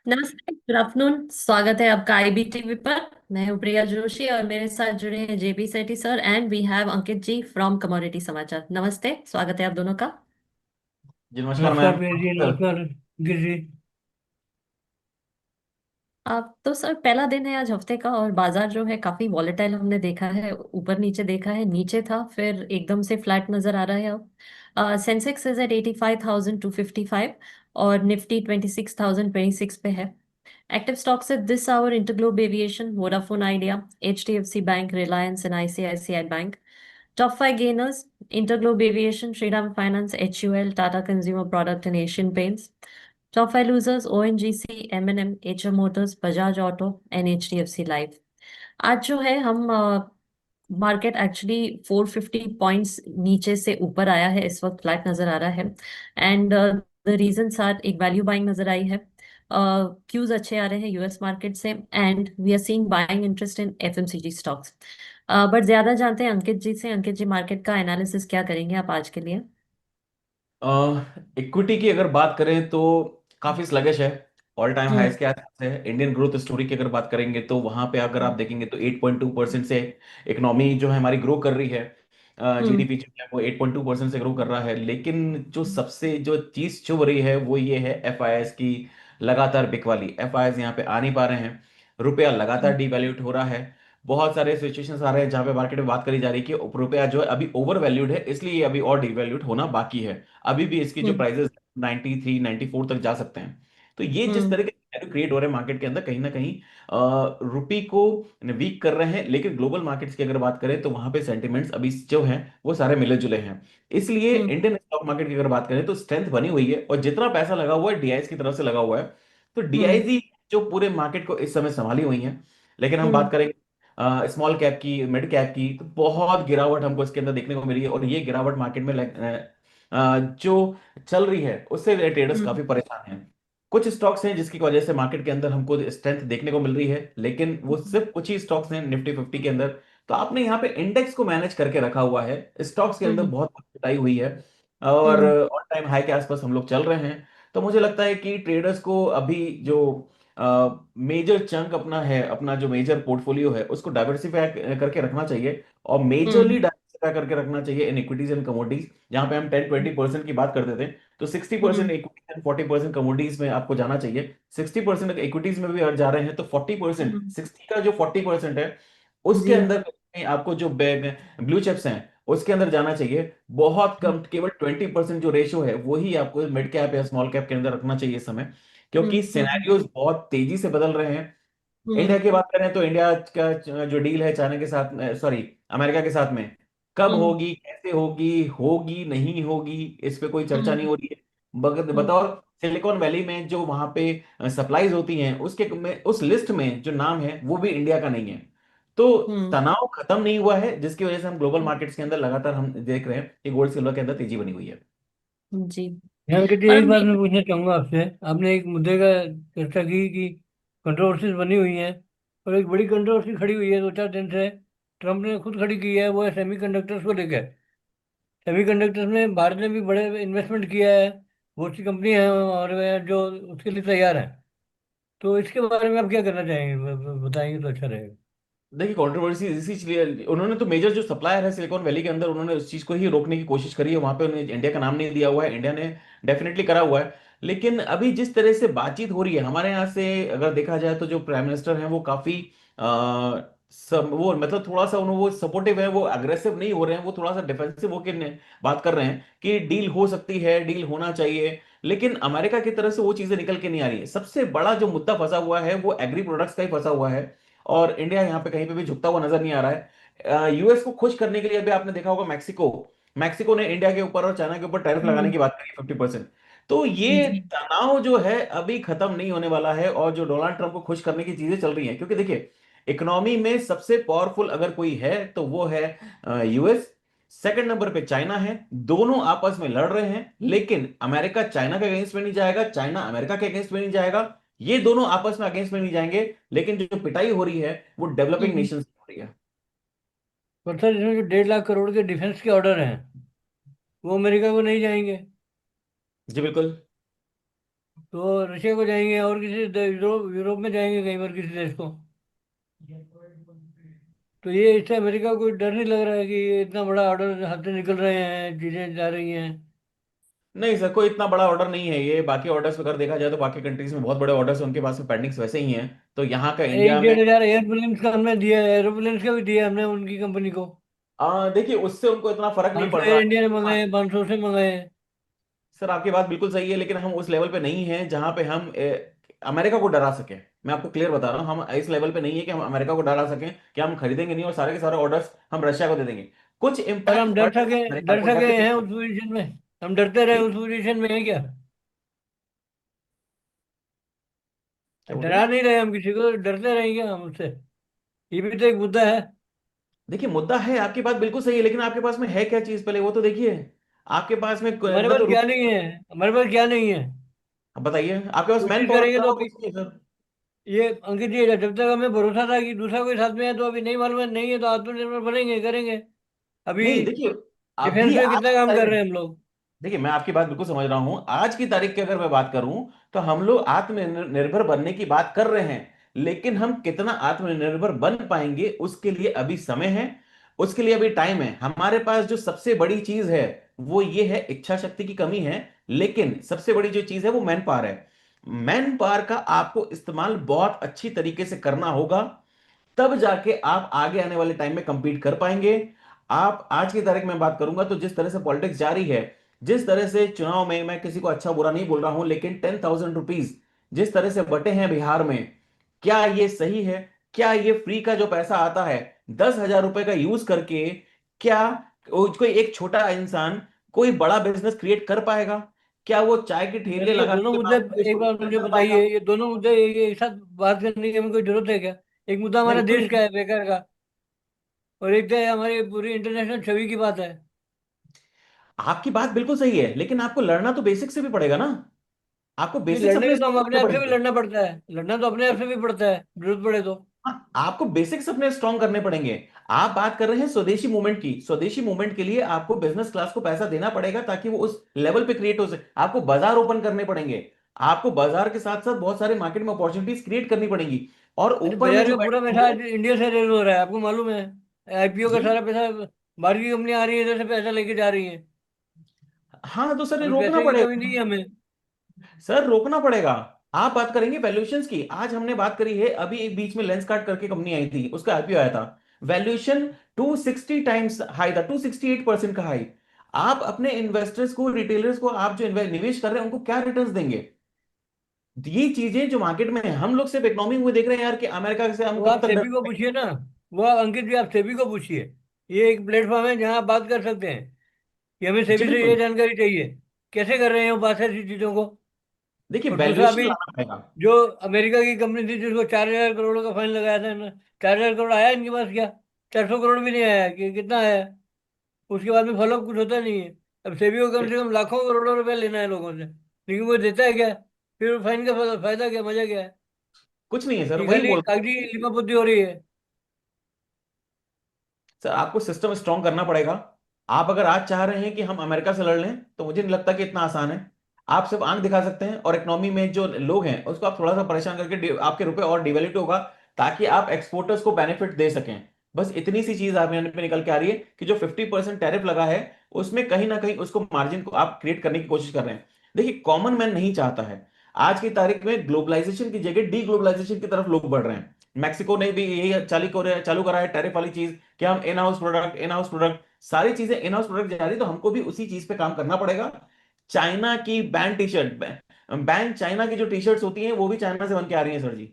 नमस्ते, good afternoon. स्वागत है आपका आईबीटीवी पर। मैं हूँ प्रिया जोशी और मेरे साथ जुड़े हैं JP Sethi sir and we have Ankit ji from commodity Samachar. नमस्ते, स्वागत है आप दोनों का। जी नमस्कार नमस्कार मैम। प्रिया जी, सर, नमस्कार गिर जी। आप तो सर पहला दिन है आज हफ्ते का और बाजार जो है काफी वॉलेटाइल हमने देखा है। ऊपर नीचे देखा है, नीचे था फिर एकदम से फ्लैट नजर आ रहा है अब। सेंसेक्स इज एट 85,255 और निफ्टी 26,026 पे है। एक्टिव स्टॉक्स है this hour InterGlobe Aviation, Vodafone Idea, HDFC Bank, Reliance and ICICI Bank. Top five gainers: InterGlobe Aviation, Shriram Finance, HUL, Tata Consumer Product and Asian Paints. Top five losers: ONGC, M&M, HM Motors, Bajaj Auto and HDFC Life. आज जो है हम market actually 450 points नीचे से ऊपर आया है, इस वक्त फ्लैट नजर आ रहा है। एंड द रीजन आर, एक वैल्यू बाइंग नजर आई है, क्यूज अच्छे आ रहे हैं यूएस मार्केट से and we are seeing buying interest in FMCG stocks. But ज्यादा जानते हैं अंकित जी से। अंकित जी, मार्केट का एनालिसिस क्या करेंगे आप आज के लिए? इक्विटी की अगर बात करें तो काफी स्लगिश है। ऑल टाइम हम्म। हाईस के आसपास है। इंडियन ग्रोथ स्टोरी की अगर बात करेंगे तो वहां पे अगर आप देखेंगे तो 8.2% से इकोनॉमी जो है हमारी ग्रो कर रही है। हम्म। जीडीपी जो है वो 8.2% से ग्रो कर रहा है, लेकिन जो सबसे जो चीज चुभ रही है वो ये है एफआईएस की लगातार बिकवाली। एफआईएस यहाँ पे आ नहीं पा रहे हैं। रुपया लगातार डिवैल्यूट हो रहा है। बहुत सारे सिचुएशंस आ रहे हैं जहां पे मार्केट में बात करी जा रही है कि रुपया जो है अभी ओवर वैल्यूड है, इसलिए ये अभी और डिवैल्यूट होना बाकी है। अभी भी इसकी जो हम्म। प्राइसेस 93 94 तक जा सकते हैं। तो ये जिस हम्म। तरह के क्रिएट हो रहे हैं मार्केट के अंदर, कहीं ना कहीं रुपी को वीक कर रहे हैं। लेकिन ग्लोबल मार्केट्स की अगर बात करें तो वहां पे सेंटिमेंट्स अभी जो हैं वो सारे मिले जुले हैं। इसलिए हम्म। इंडियन स्टॉक मार्केट की अगर बात करें तो स्ट्रेंथ बनी हुई है, और जितना पैसा लगा हुआ है डीआईएस की तरफ से लगा हुआ है। तो हम्म। डीआईजी जो पूरे मार्केट को इस समय संभाली हुई है। लेकिन हम बात हम्म। करें स्मॉल कैप की, मिड कैप की, तो बहुत गिरावट हमको इसके अंदर देखने को मिली है। और ये गिरावट मार्केट में जो चल रही है उससे ट्रेडर्स हम्म। काफी परेशान हैं। कुछ स्टॉक्स हैं जिसकी वजह से मार्केट के अंदर हमको स्ट्रेंथ देखने को मिल रही है, लेकिन वो सिर्फ कुछ ही स्टॉक्स हैं निफ्टी 50 के अंदर। तो आपने यहाँ पे इंडेक्स को मैनेज करके रखा हुआ है। स्टॉक्स के अंदर हम्म। बहुत पिटाई हुई है और हम्म। ऑल टाइम हाई के आसपास हम लोग चल रहे हैं। तो मुझे लगता है कि ट्रेडर्स को अभी जो मेजर चंक अपना है, अपना जो मेजर पोर्टफोलियो है उसको डाइवर्सिफाई करके रखना चाहिए। और मेजरली हम्म। डाइवर्सिफाई करके रखना चाहिए इन इक्विटीज एंड कमोडिटीज। जहां पे हम 10-20% की बात करते थे, तो 60% हम्म। इक्विटीज एंड 40% कमोडिटीज में आपको जाना चाहिए। 60% इक्विटीज में भी अगर जा रहे हैं तो 40%, हम्म। 60 का जो 40% है उसके जी। अंदर कहीं आपको जो ब्लू चिप्स हैं उसके अंदर जाना चाहिए। बहुत कम, केवल 20% जो रेशो है वही आपको मिड कैप या स्मॉल कैप के अंदर रखना चाहिए इस समय, हम्म। क्योंकि हम्म। सिनेरियोज बहुत तेजी से बदल रहे हैं। इंडिया हम्म। की बात करें तो इंडिया का जो डील है चाइना के साथ, सॉरी, अमेरिका के साथ में, कब हम्म। होगी, कैसे होगी, होगी नहीं होगी, इस पे कोई चर्चा नहीं हम्म। हो रही है। मगर हम्म। बताओ, सिलिकॉन वैली में जो वहां पे सप्लाईज होती हैं उसके में उस लिस्ट में जो नाम है वो भी इंडिया का नहीं है। तो हम्म। तनाव खत्म नहीं हुआ है, जिसकी वजह से हम ग्लोबल मार्केट्स के अंदर लगातार हम देख रहे हैं कि गोल्ड सिल्वर के अंदर तेजी बनी हुई है। जी। अंकित जी, और एक हम बात मैं पूछना चाहूंगा आपसे। आपने एक मुद्दे का चर्चा की कि कंट्रोवर्सीज बनी हुई हैं, और एक बड़ी कंट्रोवर्सी खड़ी हुई है 2-4 दिन से। ट्रम्प ने खुद खड़ी की है, वो है सेमीकंडक्टर्स को लेकर। सेमीकंडक्टर्स में भारत ने भी बड़े इन्वेस्टमेंट किया है। बहुत सी कंपनी हैं और वे जो उसके लिए तैयार हैं। तो इसके बारे में आप क्या करना चाहेंगे, बताएंगे तो अच्छा रहेगा। देखिए, कंट्रोवर्सी इसीलिए उन्होंने तो मेजर जो सप्लायर है सिलिकॉन वैली के अंदर, उन्होंने उस चीज को ही रोकने की कोशिश करी है। वहां पे उन्हें इंडिया का नाम नहीं दिया हुआ है, इंडिया ने डेफिनेटली करा हुआ है। लेकिन अभी जिस तरह से बातचीत हो रही है हमारे यहाँ से, अगर देखा जाए तो जो प्राइम मिनिस्टर हैं वो काफी सब वो मतलब थोड़ा सा वो सपोर्टिव है, वो अग्रेसिव नहीं हो रहे हैं, वो थोड़ा सा डिफेंसिव होकर बात कर रहे हैं कि डील हो सकती है, डील होना चाहिए। लेकिन अमेरिका की तरफ से वो चीजें निकल के नहीं आ रही है। सबसे बड़ा जो मुद्दा फंसा हुआ है वो एग्री प्रोडक्ट्स का ही फंसा हुआ है, और इंडिया यहाँ पे कहीं पे भी झुकता हुआ नजर नहीं आ रहा है। यूएस को खुश करने के लिए अभी आपने देखा होगा मैक्सिको मैक्सिको ने इंडिया के ऊपर और चाइना के ऊपर टैरिफ लगाने हम्म। की बात करी 50%। तो ये जी। तनाव जो है अभी खत्म नहीं होने वाला है, और जो डोनाल्ड ट्रंप को खुश करने की चीजें चल रही हैं, क्योंकि देखिए, इकोनॉमी में सबसे पावरफुल अगर कोई है तो वो है यूएस। सेकंड नंबर पे चाइना है। दोनों आपस में लड़ रहे हैं, लेकिन अमेरिका चाइना के अगेंस्ट में नहीं जाएगा, चाइना अमेरिका के अगेंस्ट में नहीं जाएगा। ये दोनों आपस में अगेंस्ट में नहीं जाएंगे। लेकिन जो पिटाई हो रही है वो डेवलपिंग हम्म। नेशन से हो रही है। पर सर, इसमें जो 1.5 लाख करोड़ के डिफेंस के ऑर्डर हैं, वो अमेरिका को नहीं जाएंगे। जी बिल्कुल। तो रशिया को जाएंगे और किसी यूरोप यूरोप में जाएंगे कहीं पर किसी देश को। तो ये इससे अमेरिका को कोई डर नहीं लग रहा है कि ये इतना बड़ा ऑर्डर हाथ से निकल रहे हैं, चीजें जा रही हैं। नहीं सर, कोई इतना बड़ा ऑर्डर नहीं है ये। बाकी ऑर्डर्स अगर देखा जाए तो बाकी कंट्रीज में बहुत बड़े ऑर्डर्स उनके पास में पेंडिंग्स वैसे ही हैं। तो यहाँ का एक इंडिया में 1.5 हजार एयरप्लेन्स का हमने दिया है, एरोप्लेन्स का भी दिया है हमने उनकी कंपनी को। देखिए उससे उनको इतना फर्क नहीं 500 पड़ एयर रहा इंडिया ने है। मंगाए हैं, 500 से मंगाए हैं। सर आपकी बात बिल्कुल सही है, लेकिन हम उस लेवल पे नहीं हैं जहां पे हम अमेरिका को डरा सकें। मैं आपको क्लियर बता रहा हूं, हम इस लेवल पे नहीं है कि हम अमेरिका को डरा सकें कि हम खरीदेंगे नहीं और सारे के सारे ऑर्डर्स हम रशिया को दे देंगे। कुछ पर इंपैक्ट हम पड़ रहे हैं अमेरिका डर को, सके हैं डेफिनेटली। उस पोजीशन में? हम डरते रहे उस पोजीशन में है क्या? क्या बोल रहे डरा हैं? नहीं रहे हम किसी को, डरते रहेंगे क्या हम उससे? ये भी तो एक मुद्दा है। देखिए मुद्दा है, आपकी बात बिल्कुल सही है, लेकिन आपके पास में है क्या चीज पहले वो तो देखिए। आपके पास में हमारे ना पास तो क्या नहीं है? हमारे पास क्या नहीं है? अब बताइए, आपके पास मैन कोशिश पावर के करेंगे तो अलावा अभी। कुछ नहीं है सर। ये अंकित जी, जब तक हमें भरोसा था कि दूसरा कोई साथ में है, तो अभी नहीं मालूम है, नहीं है तो आत्मनिर्भर बनेंगे, करेंगे। अभी नहीं देखिए, डिफेंस अभी में आज कितना की काम कर तारीख, रहे हैं हम लोग। देखिए मैं आपकी बात बिल्कुल समझ रहा हूं। आज की तारीख की अगर मैं बात करूं तो हम लोग आत्मनिर्भर बनने की बात कर रहे हैं, लेकिन हम कितना आत्मनिर्भर बन पाएंगे उसके लिए अभी समय है। उसके लिए अभी टाइम है। हमारे पास जो सबसे बड़ी चीज है वो ये है, इच्छा शक्ति की कमी है। लेकिन सबसे बड़ी जो चीज है वो मैन पावर है। मैन पावर का आपको इस्तेमाल बहुत अच्छी तरीके से करना होगा, तब जाके आप आगे आने वाले टाइम में कंपीट कर पाएंगे। आप आज की तारीख में बात करूंगा तो जिस तरह से पॉलिटिक्स जारी है, जिस तरह से चुनाव में, मैं किसी को अच्छा बुरा नहीं बोल रहा हूं, लेकिन 10,000 रुपीज जिस तरह से बटे हैं बिहार में, क्या ये सही है? क्या ये फ्री का जो पैसा आता है 10,000 रुपए का यूज करके, क्या कोई एक छोटा इंसान कोई बड़ा बिजनेस क्रिएट कर पाएगा? क्या वो चाय के ठेले यानी ये लगाने दोनों के मुद्दे, बाद कोई एक छोटा बार बिजनेस मुझे कर बताइए, पाएगा? ये दोनों मुद्दे एक साथ बात करने की हमें कोई जरूरत है क्या? एक मुद्दा नहीं हमारा बिल्कुल देश नहीं। का है, बेकार का। और एक तो है हमारी पूरी इंटरनेशनल छवि की बात है। आपकी बात बिल्कुल सही है, लेकिन आपको लड़ना तो बेसिक से भी पड़ेगा ना। आपको नहीं, बेसिक्स लड़ने अपने के तो हम स्ट्रॉन्ग अपने करने आप से भी पड़ेंगे। लड़ना पड़ता है, लड़ना तो अपने आप से भी पड़ता है, जरूरत पड़े तो। हाँ, आपको बेसिक्स अपने स्ट्रॉन्ग करने पड़ेंगे। आप बात कर रहे हैं स्वदेशी मूवमेंट की। स्वदेशी मूवमेंट के लिए आपको बिजनेस क्लास को पैसा देना पड़ेगा ताकि वो उस लेवल पे क्रिएट हो सके। आपको बाजार ओपन करने पड़ेंगे। आपको बाजार के साथ साथ बहुत सारे मार्केट में अपॉर्चुनिटीज क्रिएट करनी पड़ेंगी। और अरे ऊपर में बाजार जो का पूरा बैठे पैसा होंगे। आज इंडिया से रेज हो रहा है, आपको मालूम है? आईपीओ का जी। सारा पैसा बाहर की कंपनियां आ रही है, इधर से पैसा लेके जा रही हैं। हाँ तो सर ये अभी रोकना पैसे की कमी पड़ेगा। नहीं है हमें। सर रोकना पड़ेगा। आप बात करेंगे वैल्यूएशंस की, आज हमने बात करी है, अभी एक बीच में लेंसकार्ट करके कंपनी आई थी, उसका आईपीओ आया था। वैल्यूएशन 260 टाइम्स हाई था, 268% का हाई। आप अपने इन्वेस्टर्स को, रिटेलर्स को, आप जो निवेश कर रहे हैं उनको क्या रिटर्न्स देंगे? ये चीजें जो मार्केट में है, हम लोग सिर्फ इकोनॉमी में देख रहे हैं यार कि अमेरिका से हम वो कब आप तक डर सेबी को पाएंगे। पूछिए ना। वो अंकित जी, आप सेबी को पूछिए। ये एक प्लेटफॉर्म है जहाँ आप बात कर सकते हैं कि हमें जी सेबी से ये बिल्कुल। जानकारी चाहिए। कैसे कर रहे हैं वो बात ऐसी चीजों को? देखिए और दूसरा, वैल्यूएशन अभी लाना पड़ेगा। जो अमेरिका की कंपनी थी जिसको 4,000 करोड़ का फाइन लगाया था ना, 4,000 करोड़ आया इनके पास क्या? 400 करोड़ भी नहीं आया कि कितना आया? उसके बाद में फॉलोअप कुछ होता नहीं है। अब सेबी को कम से कम लाखों करोड़ों रुपया लेना है लोगों से, लेकिन वो देता है क्या? फिर फाइन का फायदा क्या, मजा क्या है? कुछ नहीं है सर, ये वही खाली बोल रहा हूँ। कागजी लिपापोती हो रही है। सर आपको सिस्टम स्ट्रॉन्ग करना पड़ेगा। आप अगर आज चाह रहे हैं कि हम अमेरिका से लड़ लें तो मुझे नहीं लगता कि इतना आसान है। आप सिर्फ आंख दिखा सकते हैं और इकोनॉमी में जो लोग हैं उसको आप थोड़ा सा परेशान करके आपके रुपए और डिवेल्यूट होगा, ताकि आप एक्सपोर्टर्स को बेनिफिट दे सकें। बस इतनी सी चीज आप यहाँ पे निकल के आ रही है कि जो 50% टैरिफ लगा है उसमें कहीं ना कहीं उसको मार्जिन को आप क्रिएट करने की कोशिश कर रहे हैं। देखिए कॉमन मैन नहीं चाहता है। आज की तारीख में ग्लोबलाइजेशन की जगह डी ग्लोबलाइजेशन की तरफ लोग बढ़ रहे हैं। मैक्सिको ने भी यही चालू करा है टैरिफ वाली चीज कि हम इन हाउस प्रोडक्ट, सारी चीजें इन हाउस प्रोडक्ट जा रही, तो हमको भी उसी चीज पे काम करना पड़ेगा। चाइना की ban T shirt, ban China की जो टी शर्ट्स होती हैं वो भी चाइना से बन के आ रही हैं सर जी।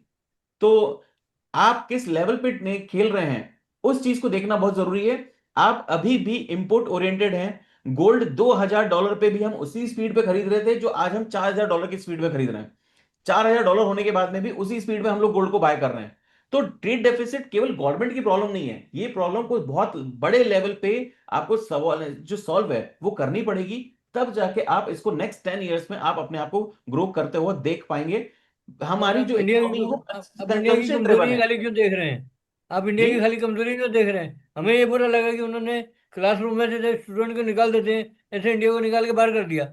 तो आप किस लेवल पे खेल रहे हैं उस चीज को देखना बहुत जरूरी है। आप अभी भी इंपोर्ट ओरिएंटेड हैं। गोल्ड $2,000 पे भी हम उसी स्पीड पे खरीद रहे थे जो आज हम $4,000 की स्पीड पे खरीद रहे हैं। $4,000 होने के बाद में भी उसी स्पीड में हम लोग गोल्ड को बाय कर रहे हैं। तो ट्रेड डेफिसिट केवल गवर्नमेंट की प्रॉब्लम नहीं है, ये प्रॉब्लम को बहुत बड़े लेवल पे आपको सवाल जो सॉल्व है वो करनी पड़ेगी। तब जाके आप इसको नेक्स्ट 10 ईयर्स में आप अपने आप को ग्रो करते हुए देख पाएंगे। पर हमारी आप जो इंडिया की इकोनॉमी है आप इंडिया की कंजम्पशन ड्रिवन कमजोरी है। खाली क्यों देख रहे हैं? आप इंडिया जी। की खाली कमजोरी क्यों देख रहे हैं? हमें ये बुरा लगा कि उन्होंने क्लासरूम में से स्टूडेंट को निकाल देते हैं, ऐसे इंडिया को निकाल के बाहर कर दिया।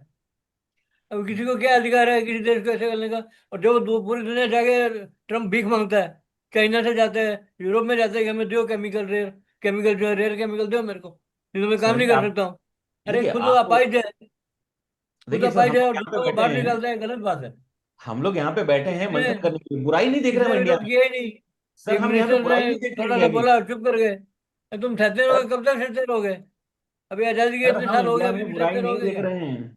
अब किसी को क्या अधिकार है किसी देश को ऐसे करने का? और जो पूरी दुनिया जाके ट्रम्प भीख मांगता है, चाइना से जाता है, यूरोप में जाता है कि हमें दो केमिकल रेयर, केमिकल जो है रेयर केमिकल दो मेरे को, नहीं तो मैं काम सर नहीं जी कर आप सकता हूँ। अरे देखिए खुद वो आप तो अपाहिज है, खुद देखिए सर, हम अपाहिज है लोग और यहाँ पे दूसरों को बैठे बाहर हैं, निकालता है, गलत बात है। हम लोग यहाँ पे बैठे हैं इसने मंथन करने के लिए, बुराई नहीं देख रहे इसने हम इंडिया विरोध में। किया ही नहीं। सर एक हम यहाँ पे मिनिस्टर बुराई ने नहीं देख रहे थोड़ा इंडिया सा की। बोला, चुप कर गए। तुम सहते रहोगे, कब तक सहते रहोगे? अभी आजादी के सर इतने हम साल हो गए, इंडिया अभी में भी बुराई सहते नहीं रहोगे देख क्या? रहे हैं,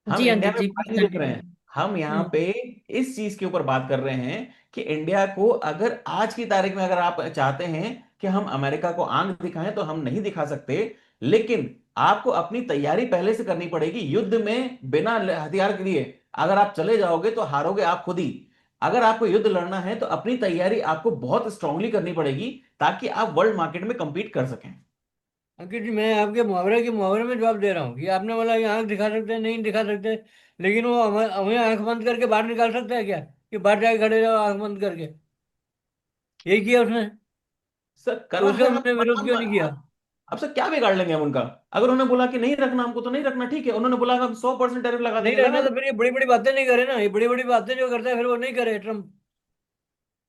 हम जी इंडिया अंकित में जी, बुराई प्लीज नहीं देख रहे कंटिन्यू। हैं। हम यहाँ हम्म। पे इस चीज के ऊपर बात कर रहे हैं कि इंडिया को अगर आज की तारीख में अगर आप चाहते हैं कि हम अमेरिका को आंख दिखाएं तो हम नहीं दिखा सकते, लेकिन आपको अपनी तैयारी पहले से करनी पड़ेगी। युद्ध में बिना हथियार के लिए अगर आप चले जाओगे तो हारोगे आप खुद ही। अगर आपको युद्ध लड़ना है तो अपनी तैयारी आपको बहुत स्ट्रांगली करनी पड़ेगी, ताकि आप वर्ल्ड मार्केट में compete कर सकें। अंकित जी, मैं आपके मुहावरे के मुहावरे में जवाब दे रहा हूँ कि आपने बोला कि आंख दिखा सकते हैं, नहीं दिखा सकते, लेकिन वो हमें हमें आंख बंद करके बाहर निकाल सकता है क्या? कि बाहर जाके खड़े रहो आंख बंद करके? यही किया उसने। सर तो करा उसका है, हमने विरोध क्यों नहीं किया? अब सर क्या बिगाड़ लेंगे हम उनका? अगर उन्होंने बोला कि नहीं रखना हमको तो नहीं रखना, ठीक है। उन्होंने बोला हम 100% टैरिफ लगा नहीं देंगे, लगा रहना तो देंगे। फिर ये बड़ी बड़ी बातें नहीं करे ना, ये बड़ी बड़ी बातें जो करता है फिर वो नहीं करे ट्रम्प,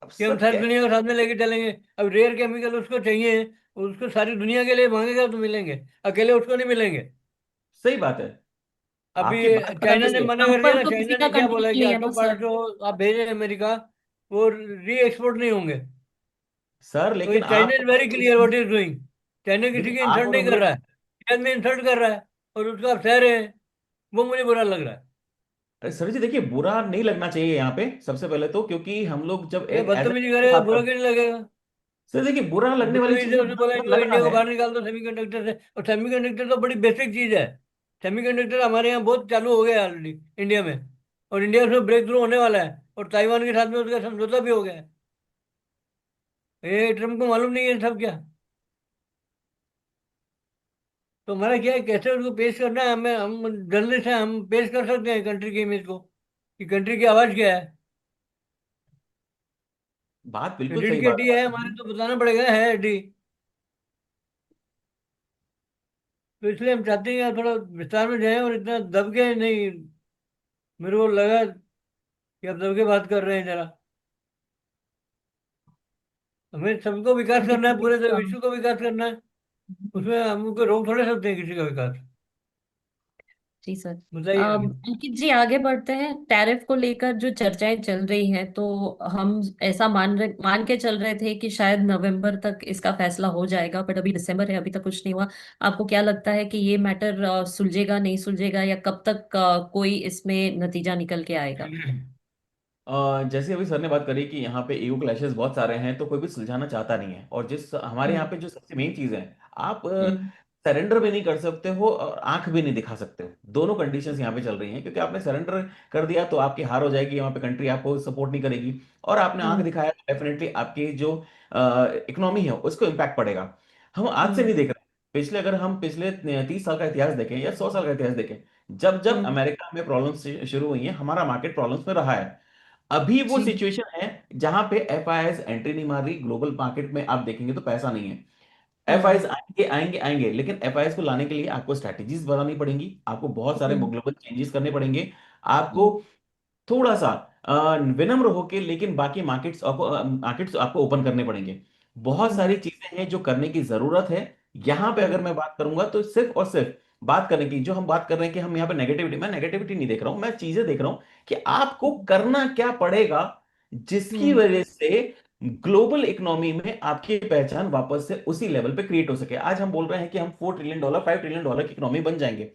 अब कि हम सर सारी क्या, दुनिया को साथ में लेके चलेंगे। अब रेयर केमिकल उसको चाहिए, उसको सारी दुनिया के लिए मांगेगा तो मिलेंगे, अकेले उसको नहीं मिलेंगे। सही बात है, अभी आपकी बात चाइना बराबर ने है। मना कर दिया कंफर्ट ना, तो चाइना किसी का ने क्या कंट्री बोला है के कि लिए है ऑटो ना पार्ट सर। जो आप भेज रहे हैं अमेरिका, वो री एक्सपोर्ट नहीं होंगे। सर तो ये लेकिन चाइना आप is very clear what is doing. China किसी देखिए की आप इंसल्ट और नहीं हम कर रहा लोग, है, चाइना में इंसल्ट कर रहा है, और उसका आप सह रहे हैं, वो मुझे बुरा लग रहा है। अरे सर जी देखिए, बुरा नहीं लगना चाहिए यहाँ पे सबसे पहले तो, क्योंकि हम लोग जब ये एक ऐसे बदतमीजी देश की करेगा, बात बुरा करते क्यों नहीं लगेगा? हैं, सर देखिए बुरा लगने वाली बदतमीजी चीज से में उसने बोला बुरा जो लग इंडिया रहा को है। बाहर निकाल दो सेमीकंडक्टर से, और सेमीकंडक्टर तो बड़ी बेसिक चीज है। सेमीकंडक्टर हमारे यहाँ बहुत चालू हो गया ऑलरेडी इंडिया में, और इंडिया उसमें ब्रेक थ्रू होने वाला है, और ताइवान के साथ में उसका समझौता भी हो गया है। ये ट्रम्प को मालूम नहीं है सब क्या? तो हमारा क्या है, कैसे उसको पेश करना है? हमें, हम जर्नलिस्ट हैं, हम पेश कर सकते हैं कंट्री की इमेज को, कि कंट्री की आवाज क्या है। बात बिल्कुल रीढ़ सही की बात हड्डी है है आपकी। हमारे, तो बताना पड़ेगा है हड्डी। तो इसलिए हम चाहते हैं यार थोड़ा विस्तार में जाएं, और इतना दब के नहीं। मेरे को लगा कि आप दब के बात कर रहे हैं जरा। हमें सबको विकास अंकित करना जी है, पूरे प्लीज। विश्व को विकास करना है। उसमें हम उनको रोक थोड़े सकते हैं किसी का विकास। जी सर। बताइए आगे। अंकित जी आगे बढ़ते हैं। टैरिफ को लेकर जो चर्चाएं चल रही हैं, तो हम ऐसा मान के चल रहे थे कि शायद नवंबर तक इसका फैसला हो जाएगा, बट अभी दिसंबर है, अभी तक कुछ नहीं हुआ। आपको क्या लगता है कि ये मैटर सुलझेगा, नहीं सुलझेगा, या कब तक कोई इसमें नतीजा निकल के आएगा? जैसे अभी सर ने बात करी कि यहाँ पे ईगो क्लैशेस बहुत सारे हैं, तो कोई भी सुलझाना चाहता नहीं है। और जिस हमारे यहाँ हम्म। पे जो सबसे मेन चीज है, आप हम्म। सरेंडर भी नहीं कर सकते हो और आंख भी नहीं दिखा सकते हो। दोनों कंडीशंस यहाँ पे चल रही हैं, क्योंकि आपने सरेंडर कर दिया तो आपकी हार हो जाएगी, वहाँ पे कंट्री आपको सपोर्ट नहीं करेगी। और आपने आंख हम्म। दिखाया तो डेफिनेटली आपकी जो इकोनॉमी है उसको इम्पैक्ट पड़ेगा। हम आज से नहीं हम्म। देख रहे, पिछले अगर हम पिछले 30 साल का इतिहास देखें या 100 साल का इतिहास देखें, जब जब हम्म। अमेरिका में प्रॉब्लम्स शुरू हुई हैं, हमारा मार्केट प्रॉब्लम्स में रहा है। अभी वो जी। सिचुएशन है जहां पे एफआईआईज एंट्री नहीं मार रही ग्लोबल मार्केट में। आप देखेंगे तो पैसा नहीं है। हम्म। एफआईआईज आएंगे आएंगे आएंगे, लेकिन एफआईआईज को लाने के लिए आपको स्ट्रैटेजीज बनानी पड़ेंगी, आपको बहुत सारे हम्म। ग्लोबल चेंजेस करने पड़ेंगे। आपको हम्म। थोड़ा सा विनम्र होके, लेकिन बाकी मार्केट्स आपको ओपन करने पड़ेंगे। बहुत सारी हम्म। चीजें हैं जो करने की जरूरत है। यहाँ पे अगर हम्म। मैं बात करूंगा तो सिर्फ और सिर्फ बात करने की, जो हम बात कर रहे हैं कि हम यहाँ पे नेगेटिविटी, मैं नेगेटिविटी नहीं देख रहा हूं, मैं चीजें देख रहा हूं कि आपको करना क्या पड़ेगा जिसकी हम्म। वजह से ग्लोबल इकोनॉमी में आपकी पहचान वापस से उसी लेवल पे क्रिएट हो सके। आज हम बोल रहे हैं कि हम $4 ट्रिलियन $5 ट्रिलियन की इकोनॉमी बन जाएंगे,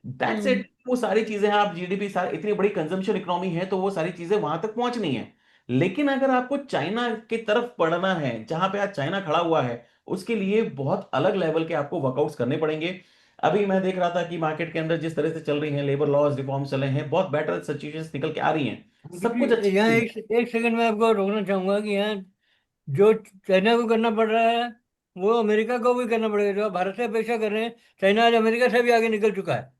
दैट्स हम्म। इट। वो सारी चीजें हैं, आप जीडीपी सारी इतनी बड़ी कंजम्पशन इकोनॉमी है तो वो सारी चीजें वहां तक पहुंचनी है। लेकिन अगर आपको चाइना की तरफ बढ़ना है, जहां पे आज चाइना खड़ा हुआ है, उसके लिए बहुत अलग लेवल के आपको वर्कआउट्स करने पड़ेंगे। अभी मैं देख रहा था कि मार्केट के अंदर जिस तरह से चल रही हैं लेबर लॉज रिफॉर्म चले हैं, बहुत बेटर सिचुएशंस निकल के आ रही हैं। सब कुछ क्योंकि अच्छी यहाँ चीज है। एक सेकंड में आपको रोकना चाहूंगा कि यहाँ जो चाइना को करना पड़ रहा है, वो अमेरिका को भी करना पड़ेगा। जो आप भारत से अपेक्षा कर रहे हैं, चाइना आज अमेरिका से भी आगे निकल चुका है।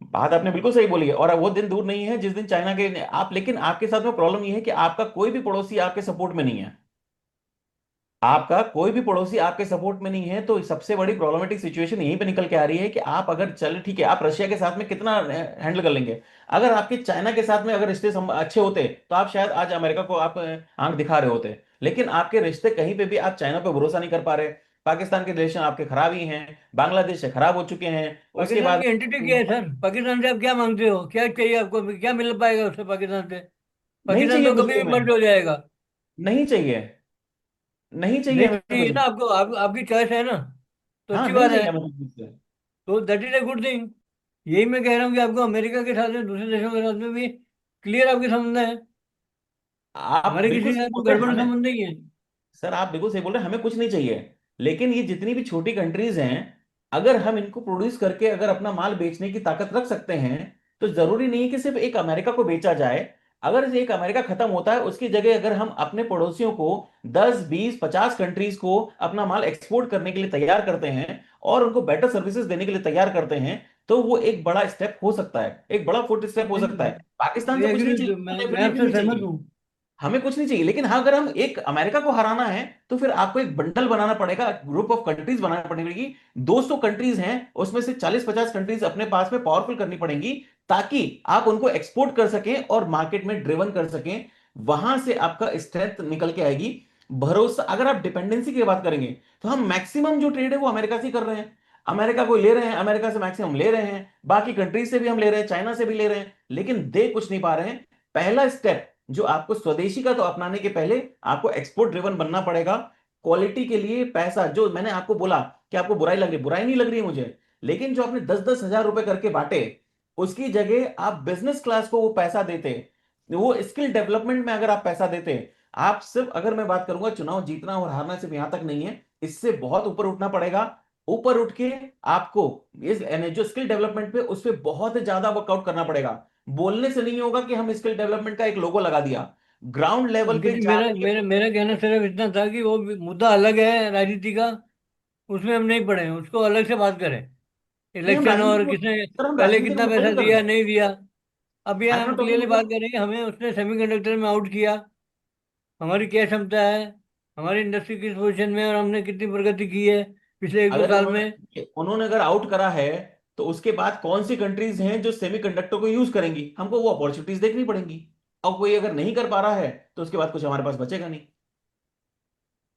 बात आपने बिल्कुल सही बोली है, और अब वो दिन दूर नहीं है जिस दिन चाइना के आप, लेकिन आपके साथ में प्रॉब्लम ये है कि आपका कोई भी पड़ोसी आपके सपोर्ट में नहीं है। आपका कोई भी पड़ोसी आपके सपोर्ट में नहीं है, तो सबसे बड़ी प्रॉब्लमेटिक सिचुएशन यहीं पे निकल के आ रही है कि आप अगर चल ठीक है, आप रशिया के साथ में कितना हैंडल कर लेंगे। अगर आपके चाइना के साथ में अगर रिश्ते अच्छे होते तो आप शायद आज अमेरिका को आप आंख दिखा रहे होते। लेकिन आपके रिश्ते कहीं पे भी, आप चाइना पे भरोसा नहीं कर पा रहे। पाकिस्तान के रिलेशन आपके खराब ही हैं, बांग्लादेश से खराब हो चुके हैं। उसके पाकिस्तान बाद की एंटिटी क्या है सर? पाकिस्तान से आप क्या मांगते हो? क्या चाहिए आपको? क्या मिल पाएगा उससे पाकिस्तान से? नहीं पाकिस्तान चाहिए तो कुछ कभी भी भी हमें। मर्ज हो जाएगा। नहीं चाहिए। नहीं चाहिए नहीं हमें कुछ चाहिए ना भी। आपको? आपकी चॉइस है ना, तो हाँ, अच्छी नहीं बात चाहिए है। हमें कुछ भी। तो that is a good thing. यही मैं कह रहा हूँ कि आपको अमेरिका के साथ में, दूसरे देशों के साथ में भी क्लियर आपके संबंध है। आप हमारे बिल्कुल किसी के सही साथ बोल कोई रहे हैं गड़बड़ हमें। संबंध नहीं है। सर आप बिल्कुल सही बोल रहे हैं, हमें कुछ नहीं चाहिए। लेकिन ये जितनी भी छोटी कंट्रीज हैं, अगर हम इनको प्रोड्यूस करके अगर अपना माल बेचने की ताकत रख सकते हैं, तो जरूरी नहीं है कि सिर्फ एक अमेरिका को बेचा जाए। अगर एक अमेरिका खत्म होता है, उसकी जगह अगर हम अपने पड़ोसियों को 10 20 50 कंट्रीज को अपना माल एक्सपोर्ट करने के लिए तैयार करते हैं और उनको बेटर सर्विसेज देने के लिए तैयार करते हैं, तो वो एक बड़ा स्टेप हो सकता है, एक बड़ा फुट स्टेप हो सकता नहीं, है। पाकिस्तान आई से कुछ एग्री नहीं विद चाहिए, यू। मैं मैं डेफिनेटली आपसे नहीं सहमत चाहिए। हूँ। हमें कुछ नहीं चाहिए, लेकिन हाँ, अगर हम एक अमेरिका को हराना है, तो फिर आपको एक बंडल बनाना पड़ेगा, ग्रुप ऑफ कंट्रीज बनाना पड़ेगी। 200 कंट्रीज हैं, उसमें से 40 50 कंट्रीज अपने पास में पावरफुल करनी पड़ेंगी, ताकि आप उनको एक्सपोर्ट कर सकें और मार्केट में ड्रिवन कर सकें। वहां से आपका स्ट्रेंथ निकल के आएगी। भरोसा, अगर आप डिपेंडेंसी की बात करेंगे, तो हम मैक्सिमम जो ट्रेड है वो अमेरिका से ही कर रहे हैं। अमेरिका को ले रहे हैं, अमेरिका से मैक्सिमम ले रहे हैं, बाकी कंट्रीज से भी हम ले रहे हैं, चाइना से भी ले रहे हैं, लेकिन दे कुछ नहीं पा रहे हैं। पहला स्टेप जो आपको स्वदेशी का तो अपनाने के पहले आपको एक्सपोर्ट ड्रिवन बनना पड़ेगा। क्वालिटी के लिए पैसा, जो मैंने आपको बोला कि आपको बुराई लग रही, बुराई नहीं लग रही है मुझे, लेकिन जो आपने 10 10 हजार रुपए करके बांटे, उसकी जगह आप बिजनेस क्लास को वो पैसा देते, वो स्किल डेवलपमेंट में अगर आप पैसा देते। आप सिर्फ, अगर मैं बात करूंगा, चुनाव जीतना और हारना सिर्फ यहां तक नहीं है, इससे बहुत ऊपर उठना पड़ेगा। ऊपर उठ के आपको इस यानी जो स्किल डेवलपमेंट पे, उस पर बहुत ज्यादा वर्कआउट करना पड़ेगा। बोलने से नहीं होगा कि हम स्किल डेवलपमेंट का एक लोगो लगा दिया, ग्राउंड लेवल अंकित पे जी, मेरा जाके। मेरा मेरा कहना सिर्फ इतना था कि वो मुद्दा अलग है राजनीति का। उसमें हम नहीं पड़े हैं, उसको अलग से बात करें। नहीं, हम इलेक्शन राजनीति और को, किसने सर हम पहले राजनीति का कितना मुद्दा पैसा नहीं कर दिया रहे। नहीं दिया। अब ये आई एम हम नॉट टॉकिंग क्लियरली बात मतलब, करें कि हमें उसने सेमीकंडक्टर में आउट किया। हमारी क्या क्षमता है, हमारी इंडस्ट्री किस पोजीशन में है, और हमने कितनी प्रगति की है पिछले एक दो अगर साल में। उन्होंने उन्होंने अगर आउट करा है, तो उसके बाद कौन सी कंट्रीज हैं जो सेमीकंडक्टर को यूज करेंगी, हमको वो अपॉर्चुनिटीज देखनी पड़ेंगी। और कोई अगर नहीं कर पा रहा है, तो उसके बाद कुछ हमारे पास बचेगा नहीं।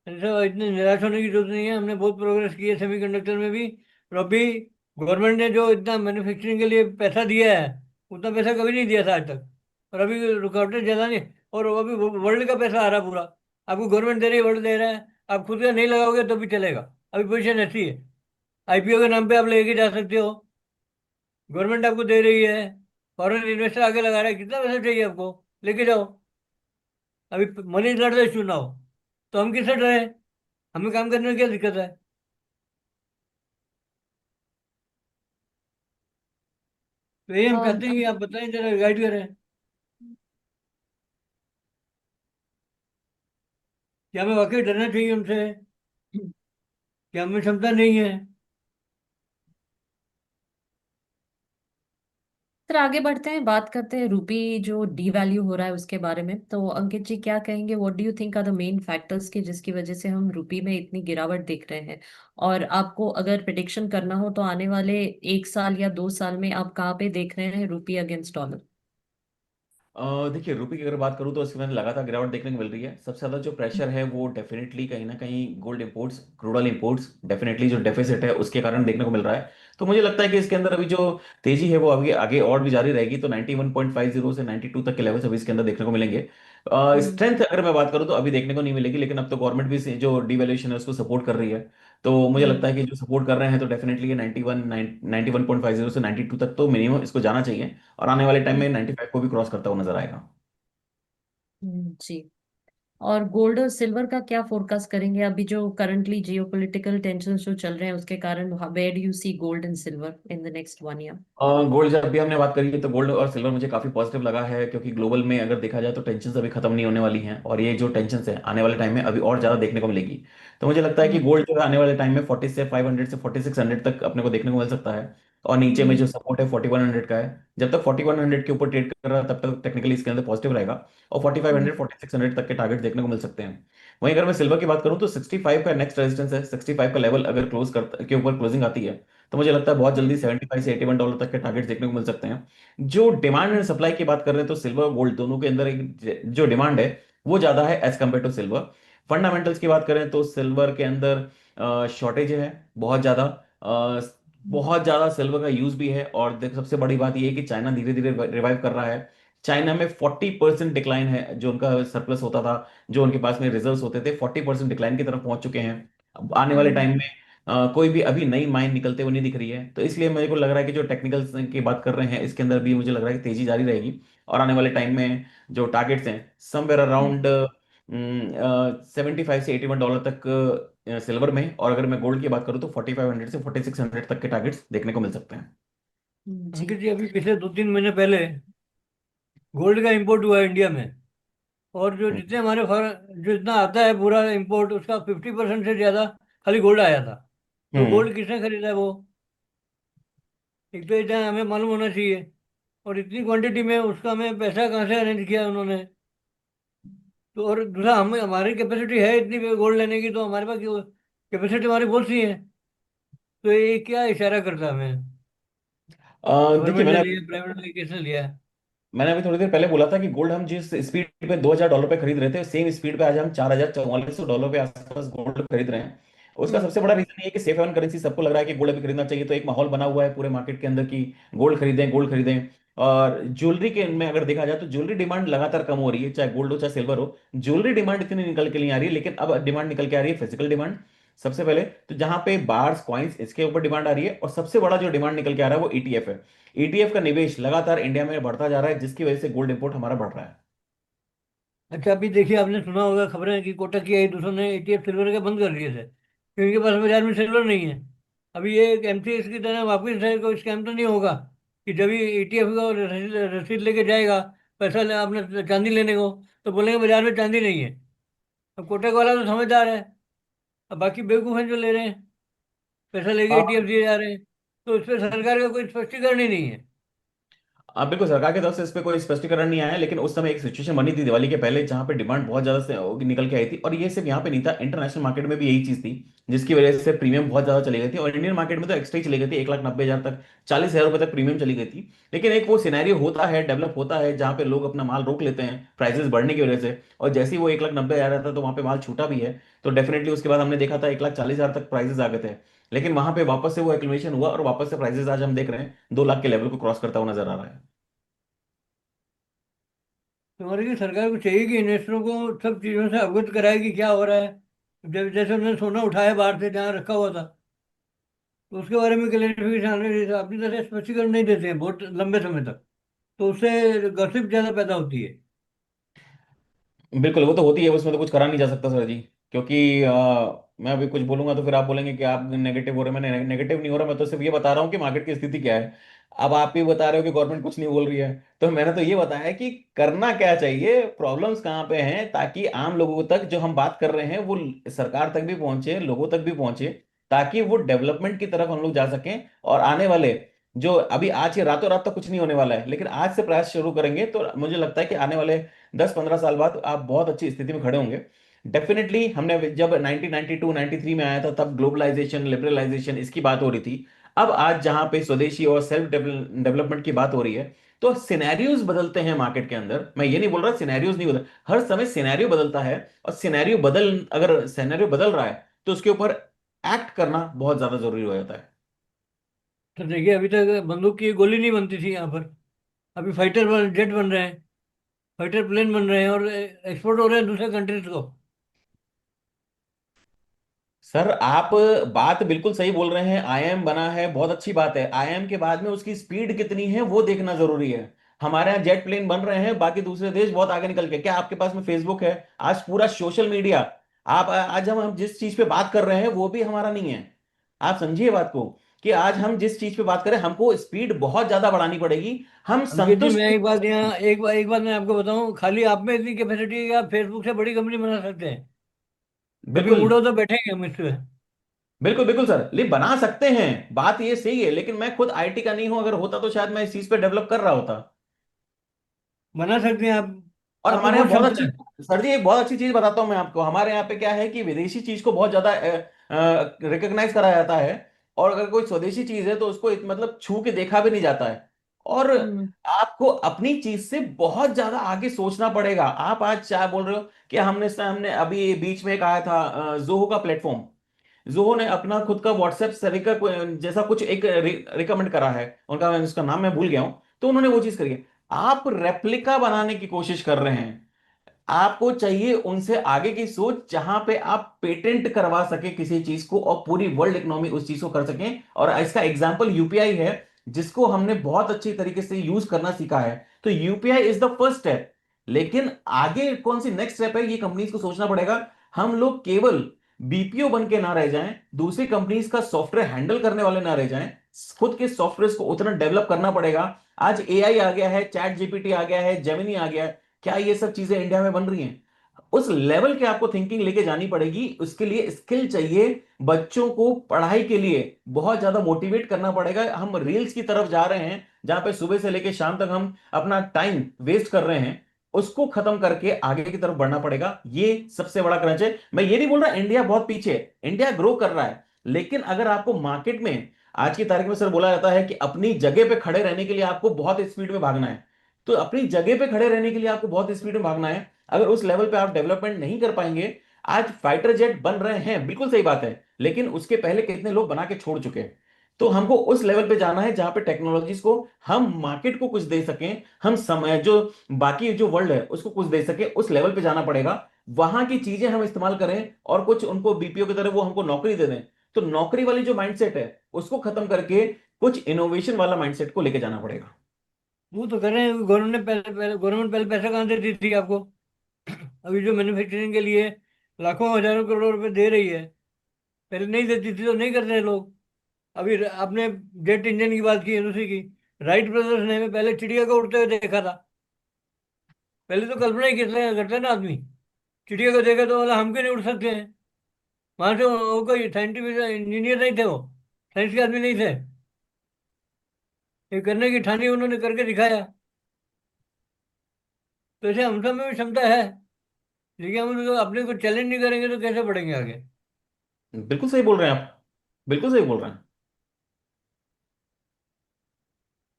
ऐसा इतने निराश होने की जरूरत नहीं है। हमने बहुत प्रोग्रेस की है सेमीकंडक्टर में भी। और अभी गवर्नमेंट ने जो इतना मैन्युफैक्चरिंग के लिए पैसा दिया है, उतना पैसा कभी नहीं दिया था आज तक। और अभी रुकावटें ज़्यादा नहीं। और अभी वर्ल्ड का पैसा आ रहा पूरा। आपको गवर्नमेंट दे रही है, वर्ल्ड दे रहा है। आप खुद का नहीं लगाओगे तो भी चलेगा। अभी पोजीशन ऐसी है। आईपीओ के नाम पे आप लेके जा सकते हो। गवर्नमेंट आपको दे रही है। फॉरेन इन्वेस्टर आगे लगा रहा है। कितना पैसा चाहिए आपको? लेके जाओ। अभी मनी लड़ इशू ना हो तो हम किससे डरे? हमें काम करने में क्या दिक्कत है? तो यही हम चाहते हैं कि आप अंकित बताएं, जरा गाइड करें। क्या हमें वाकई डरना चाहिए उनसे? क्या हमें क्षमता नहीं है? सर आगे बढ़ते हैं, बात करते हैं रूपी जो डीवैल्यू हो रहा है उसके बारे में। तो अंकित जी क्या कहेंगे, what do you think are the main factors की जिसकी वजह से हम रूपी में इतनी गिरावट देख रहे हैं? और आपको अगर प्रिडिक्शन करना हो तो आने वाले 1 साल या 2 साल में आप कहाँ पे देख रहे हैं रूपी अगेंस्ट डॉलर? देखिए, रुपए की अगर बात करूँ तो इसके में लगातार गिरावट देखने को मिल रही है। सबसे ज्यादा जो प्रेशर है वो डेफिनेटली कहीं ना कहीं gold imports, crude oil imports, definitely जो डेफिसिट है उसके कारण देखने को मिल रहा है। तो मुझे लगता है कि इसके अंदर अभी जो तेजी है वो अभी आगे और भी जारी रहेगी। तो 91.50 से 92 तक के लेवल्स अभी इसके अंदर देखने को मिलेंगे। हम्म। स्ट्रेंथ अगर मैं बात करूँ तो अभी देखने को नहीं मिलेगी, लेकिन अब तो गवर्नमेंट भी जो डिवैल्यूएशन है उसको सपोर्ट कर रही है। तो मुझे लगता हम्म। है कि जो सपोर्ट कर रहे हैं, तो डेफिनेटली ये 91.50 से 92 तक तो मिनिमम इसको जाना चाहिए। और आने वाले टाइम में 95 को भी क्रॉस करता हुआ नजर आएगा। जी। और गोल्ड और सिल्वर का क्या फोरकास्ट करेंगे अभी जो करंटली जियोपॉलिटिकल टेंशन जो चल रहे हैं उसके कारण? Where do you see gold and silver in the next 1 year? Gold जब भी हमने बात करी है, तो गोल्ड और सिल्वर मुझे काफी पॉजिटिव लगा है, क्योंकि ग्लोबल में अगर देखा जाए तो टेंशन अभी खत्म नहीं होने वाली हैं, और ये जो टेंशन है आने वाले टाइम में अभी और ज्यादा देखने को मिलेगी। तो मुझे लगता है कि हम्म। गोल्ड जो है आने वाले टाइम में 40 से 500 से 4600 तक अपने को देखने को मिल सकता है। और नीचे में हम्म। जो सपोर्ट है 4100 का है। जब तक 4100 के ऊपर ट्रेड कर रहा है तब तक टेक्निकली इसके अंदर पॉजिटिव रहेगा, और 4500 4600 तक के टारगेट देखने को मिल सकते हैं। वहीं अगर मैं सिल्वर की बात करूं तो 65 का नेक्स्ट रेजिस्टेंस है। 65 का लेवल अगर क्लोज कर के ऊपर क्लोजिंग आती है तो मुझे लगता है बहुत जल्दी 75 से $81 तक के टारगेट देखने को मिल सकते हैं। जो डिमांड एंड सप्लाई की बात कर रहे हैं तो सिल्वर और गोल्ड दोनों के अंदर एक जो डिमांड है वो ज्यादा है as compared to silver. Fundamentals की बात करें तो सिल्वर के अंदर शॉर्टेज है बहुत ज्यादा, अ, बहुत ज्यादा सिल्वर का यूज भी है। और सबसे बड़ी बात यह है कि चाइना धीरे धीरे रिवाइव कर रहा है। चाइना में 40% डिक्लाइन है, जो उनका सरप्लस होता था, जो उनके पास में रिजर्व्स होते थे, 40% डिक्लाइन की तरफ पहुंच चुके हैं। अब आने वाले टाइम में कोई भी अभी नई माइन निकलते हुए नहीं दिख रही है। तो इसलिए मेरे को लग रहा है कि जो टेक्निकल्स की बात कर रहे हैं इसके अंदर भी मुझे लग रहा है कि तेजी जारी रहेगी। और आने वाले टाइम में जो टारगेट्स हैं समवेयर अराउंड 75 से $81 तक सिल्वर में। और अगर मैं गोल्ड की बात करूँ तो 4500 से 4600 तक के टारगेट्स देखने को मिल सकते हैं। जी। अंकित जी, अभी पिछले 2-3 महीने पहले गोल्ड का इंपोर्ट हुआ है इंडिया में। और जो हम्म। जितने हमारे फर जो इतना आता है पूरा इंपोर्ट, उसका 50% से ज़्यादा खाली गोल्ड आया था। तो हम्म। गोल्ड किसने खरीदा है वो? एक तो इतना हमें मालूम होना चाहिए। और इतनी क्वांटिटी में उसका हमें पैसा कहाँ से अरेंज किया उन्होंने? तो और दूसरा, हम हमारी कैपेसिटी है इतनी गोल्ड लेने की, तो हमारे पास कैपेसिटी हमारी बहुत सी है। तो ये क्या इशारा करता है हमें? देखिए गवर्नमेंट ने लिया, प्राइवेट ने, किसने लिया है? मैंने अभी थोड़ी देर पहले बोला था कि गोल्ड हम जिस स्पीड पे $2000 पे खरीद रहे थे सेम स्पीड पे आज हम $4400 पे आसपास गोल्ड खरीद रहे हैं। उसका हम्म। सबसे बड़ा रीजन ये है कि सेफ हेवन करेंसी, सबको लग रहा है कि गोल्ड अभी खरीदना चाहिए, तो एक माहौल बना हुआ है पूरे मार्केट के अंदर कि गोल्ड खरीदें गोल्ड खरीदें। और ज्वेलरी के में अगर देखा जाए तो ज्वेलरी डिमांड लगातार कम हो रही है, चाहे गोल्ड हो चाहे सिल्वर हो। ज्वेलरी डिमांड इतनी निकल के नहीं आ रही है, लेकिन अब डिमांड निकल के आ रही है फिजिकल डिमांड। सबसे पहले तो जहां पे बार्स कॉइन्स इसके ऊपर डिमांड आ रही है, और सबसे बड़ा जो डिमांड निकल के आ रहा है वो ईटीएफ है। ईटीएफ का निवेश लगातार इंडिया में बढ़ता जा रहा है, जिसकी वजह से गोल्ड इंपोर्ट हमारा बढ़ रहा है। अच्छा, अभी देखिए, आपने सुना होगा खबरें कि कोटक की आई दूसरों ने ETF सिल्वर के बंद कर दिए थे, क्योंकि इनके पास बाजार में सिल्वर नहीं है। अभी ये एक MCX की तरह वापिस है, कोई स्कैम तो नहीं होगा कि जब ये ETF का रसीद रसीद लेके जाएगा पैसा आपने चांदी लेने को, तो बोलेंगे बाजार में चांदी नहीं है। अब कोटक वाला तो समझदार है, अब बाकी बेवकूफ़ हैं जो ले रहे हैं, पैसा लेके ETF दिए जा रहे हैं। तो इस पर सरकार का कोई स्पष्टीकरण ही नहीं है। अब बिल्कुल सरकार की तरफ से इस पे कोई स्पष्टीकरण नहीं आया है, लेकिन उस समय एक सिचुएशन बनी थी दिवाली के पहले जहां पे डिमांड बहुत ज्यादा से निकल के आई थी। और ये सिर्फ यहाँ पे नहीं था, इंटरनेशनल मार्केट में भी यही चीज थी, जिसकी वजह से प्रीमियम बहुत ज्यादा चली गई थी। और इंडियन मार्केट में तो एक्स्ट्रा ही चली गई थी, 1,90,000 तक, 40,000 रुपए तक प्रीमियम चली गई थी। लेकिन एक वो सिनेरियो होता है, डेवलप होता है, जहां पे लोग अपना माल रोक लेते हैं प्राइसेस बढ़ने की वजह से। और जैसे ही वो 1,90,000 था तो वहां पे माल छूटा भी है। तो डेफिनेटली उसके बाद हमने देखा था 1,40,000 तक प्राइसेस आ गए थे। लेकिन वहां पे वापस से वो एक्लिमेशन हुआ और वापस से प्राइसेस आज हम देख रहे हैं 2 लाख के लेवल को क्रॉस करता हुआ नजर आ रहा है। तो हमारी की सरकार को चाहिए कि इन्वेस्टरों को सब चीज़ों से अवगत कराए कि क्या हो रहा है। जब जैसे उन्होंने सोना उठाया बाहर से जहाँ रखा हुआ था, तो उसके बारे में क्लैरिफिकेशन अपनी तरह से स्पष्टीकरण नहीं देते हैं बहुत लंबे समय तक। तो उससे गॉसिप ज़्यादा पैदा होती है। बिल्कुल, वो तो होती है, उसमें तो कुछ करा नहीं जा सकता सर जी। क्योंकि मैं अभी कुछ बोलूंगा तो फिर आप बोलेंगे कि आप नेगेटिव हो रहे हैं। मैं नेगेटिव नहीं हो रहा, मैं तो सिर्फ ये बता रहा हूँ कि मार्केट की स्थिति क्या है। अब आप ही बता रहे हो कि गवर्नमेंट कुछ नहीं बोल रही है, तो मैंने तो ये बताया है कि करना क्या चाहिए, प्रॉब्लम्स कहाँ पे हैं, ताकि आम लोगों तक जो हम बात कर रहे हैं वो सरकार तक भी पहुंचे, लोगों तक भी पहुंचे, ताकि वो डेवलपमेंट की तरफ हम लोग जा सकें। और आने वाले जो अभी आज के रातों रात तक कुछ नहीं होने वाला है, लेकिन आज से प्रयास शुरू करेंगे तो मुझे लगता है कि आने वाले 10-15 साल बाद आप बहुत अच्छी स्थिति में खड़े होंगे। डेफिनेटली हमने जब 1992 93 में आया था तब ग्लोबलाइजेशन लिबरलाइजेशन इसकी बात हो रही थी। अब आज जहां पे स्वदेशी और सेल्फ डेवलपमेंट की बात हो रही है, तो सिनेरियोज बदलते हैं मार्केट के अंदर। मैं ये नहीं बोल रहा सिनेरियोज नहीं बदल, हर समय सिनेरियो बदलता है। और सिनेरियो बदल अगर सिनेरियो बदल रहा है तो उसके ऊपर एक्ट करना बहुत ज्यादा जरूरी हो जाता है। तो देखिए, अभी तक बंदूक की गोली नहीं बनती थी यहाँ पर। अभी फाइटर जेट बन रहे हैं, फाइटर प्लेन बन रहे हैं, और एक्सपोर्ट हो रहे हैं दूसरे कंट्रीज को। सर आप बात बिल्कुल सही बोल रहे हैं, आईएम बना है बहुत अच्छी बात है, आईएम के बाद में उसकी स्पीड कितनी है वो देखना जरूरी है। हमारे यहाँ जेट प्लेन बन रहे हैं, बाकी दूसरे देश बहुत आगे निकल के, क्या आपके पास में फेसबुक है? आज पूरा सोशल मीडिया, आप आज हम जिस चीज पे बात कर रहे हैं वो भी हमारा नहीं है। आप समझिए बात को, कि आज हम जिस चीज पे बात करें हमको स्पीड बहुत ज्यादा बढ़ानी पड़ेगी। हम अंकित जी, संतुष्ट मैं नहीं एक हो बात सकते। यहाँ एक बात मैं आपको बताऊं, खाली आप में इतनी कैपेसिटी है कि आप फेसबुक से बड़ी कंपनी बना सकते हैं। कभी बिल्कुल। मुड़ो तो बैठेंगे हम इस पे। बिल्कुल बिल्कुल सर, ले बना सकते हैं, बात ये सही है, लेकिन मैं खुद आईटी का नहीं हूं, अगर होता तो शायद मैं इस चीज पे डेवलप कर रहा होता। बना सकते हैं आप। और आप में हमारे यहाँ बहुत बहुत क्षमता अच्छी, है। सर जी एक बहुत अच्छी चीज बताता हूँ मैं आपको, हमारे यहाँ पे क्या है कि विदेशी चीज को बहुत ज्यादा रिकॉग्नाइज करा जाता है, और अगर कोई स्वदेशी चीज है तो उसको मतलब छू के देखा भी नहीं जाता है। और हम्म। आपको अपनी चीज से बहुत ज्यादा आगे सोचना पड़ेगा। आप आज चाहे बोल रहे हो कि हमने अभी बीच में एक आया था जोहो का प्लेटफॉर्म, जोहो ने अपना खुद का व्हाट्सएप सरिका जैसा कुछ एक रिकमेंड करा है, उनका उसका नाम मैं भूल गया हूं, तो उन्होंने वो चीज करी है। आप रेप्लिका बनाने की कोशिश कर रहे हैं, आपको चाहिए उनसे आगे की सोच, जहां पे आप पेटेंट करवा सके किसी चीज को और पूरी वर्ल्ड इकोनॉमी उस चीज को कर सकें। और इसका एग्जांपल यूपीआई है, जिसको हमने बहुत अच्छी तरीके से यूज करना सीखा है। तो UPI is the first step, लेकिन आगे कौन सी नेक्स्ट स्टेप है ये कंपनीज को सोचना पड़ेगा। हम लोग केवल बीपीओ बन के ना रह जाएं, दूसरी कंपनीज का सॉफ्टवेयर हैंडल करने वाले ना रह जाएं, खुद के सॉफ्टवेयर को उतना डेवलप करना पड़ेगा। आज एआई आ गया है, चैट जीपीटी आ गया है, जेमिनी आ गया है, क्या ये सब चीजें इंडिया में बन रही हैं? उस लेवल के आपको थिंकिंग लेके जानी पड़ेगी, उसके लिए स्किल चाहिए। बच्चों को पढ़ाई के लिए बहुत ज्यादा मोटिवेट करना पड़ेगा। हम रील्स की तरफ जा रहे हैं, जहां पे सुबह से लेके शाम तक हम अपना टाइम वेस्ट कर रहे हैं, उसको खत्म करके आगे की तरफ बढ़ना पड़ेगा। ये सबसे बड़ा क्रंच है। मैं ये नहीं बोल रहा इंडिया बहुत पीछे है, इंडिया ग्रो कर रहा है, लेकिन अगर आपको मार्केट में आज की तारीख में सर बोला जाता है कि अपनी जगह पे खड़े रहने के लिए आपको बहुत स्पीड में भागना है, तो अपनी जगह पे खड़े रहने के लिए आपको बहुत स्पीड में भागना है। अगर उस लेवल पे आप डेवलपमेंट नहीं कर पाएंगे, आज फाइटर जेट बन रहे हैं, बिल्कुल सही बात है, लेकिन उसके पहले कितने लोग बना के छोड़ चुके हैं। तो हमको उस लेवल पे जाना है जहां पे टेक्नोलॉजीज को हम मार्केट को कुछ दे सकें, हम समय जो बाकी जो वर्ल्ड है उसको कुछ दे सके, उस लेवल पे जाना पड़ेगा। वहां की चीजें हम इस्तेमाल करें और कुछ उनको बीपीओ की तरह वो हमको नौकरी दे दें, तो नौकरी वाली जो माइंडसेट है उसको खत्म करके कुछ इनोवेशन वाला माइंडसेट को लेके जाना पड़ेगा। वो तो कर रहे हैं। गवर्नमेंट पहले पैसा कहाँ देती थी आपको? अभी जो मैन्युफैक्चरिंग के लिए लाखों हजारों करोड़ रुपए दे रही है, पहले नहीं देती थी तो नहीं कर रहे लोग। अभी आपने जेट इंजन की बात की है दूसरी की, राइट ब्रदर्स ने पहले चिड़िया को उड़ते हुए देखा था। पहले तो कल्पना ही करता है ना आदमी। चिड़िया को देखा तो बोला हम क्यों नहीं उड़ सकते हैं। वहां से वो कोई साइंटिफिक इंजीनियर नहीं थे, वो साइंस के आदमी नहीं थे। ये करने की ठानी उन्होंने करके दिखाया। तो ऐसे हम सब में भी क्षमता है, लेकिन हम लोग अपने को चैलेंज नहीं करेंगे तो कैसे बढ़ेंगे आगे? बिल्कुल सही बोल रहे हैं आप, बिल्कुल सही बोल रहे हैं।